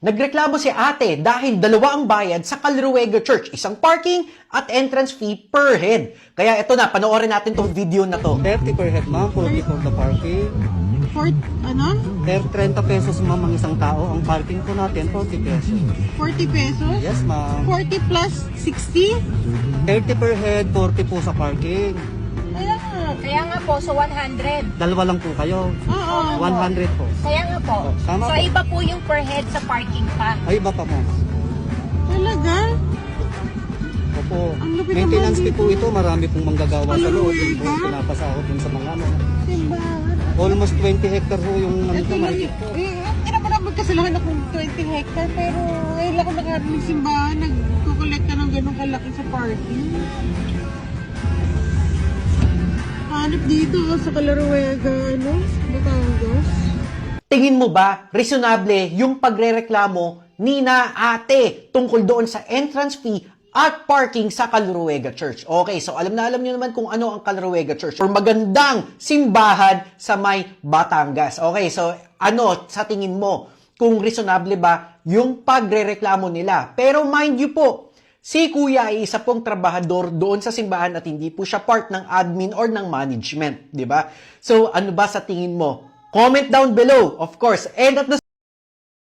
Nagreklamo si ate dahil dalawa ang bayad sa Calruega Church, isang parking at entrance fee per head. Kaya ito na, panoorin natin tong video na to. 30 per head, ma'am. 40 for the parking. For, ano? 30 pesos, ma'am, ang isang tao. Ang parking po natin, 40 pesos. 40 pesos? Yes, ma'am. 40 plus 60? 30 per head, 40 po sa parking. Kaya nga po, so 100. Dalawa lang po kayo. Oo. 100 po. Kaya nga po. Tama So po. iba po yung per head sa parking pa. Ay, iba pa, ma'am. Talaga? Opo. Ang lupit Maintenance naman fee po ito. Marami pong manggagawa sa loob. Yun po, Calruega? pinapasahod dun sa mga ano. Simbahan. Almost 20 hectare po yung ano ito, mahigit po. Kinamarabag kasi lang akong 20 hectare, pero ngayon lang ako nakarinig simbahan, nagkukolekta ng ganong kalaki sa parking. Hanap dito sa Calruega, ano? Batangas. Tingin mo ba, reasonable yung pagrereklamo ni na ate tungkol doon sa entrance fee at parking sa Calruega Church? Okay, so alam nyo naman kung ano ang Calruega Church or magandang simbahan sa may Batangas. Okay, so ano sa tingin mo kung reasonable ba yung pagrereklamo nila? Pero mind you po, si Kuya ay isa pong trabahador doon sa simbahan at hindi po siya part ng admin or ng management, di ba? So ano ba sa tingin mo? Comment down below, of course. And at the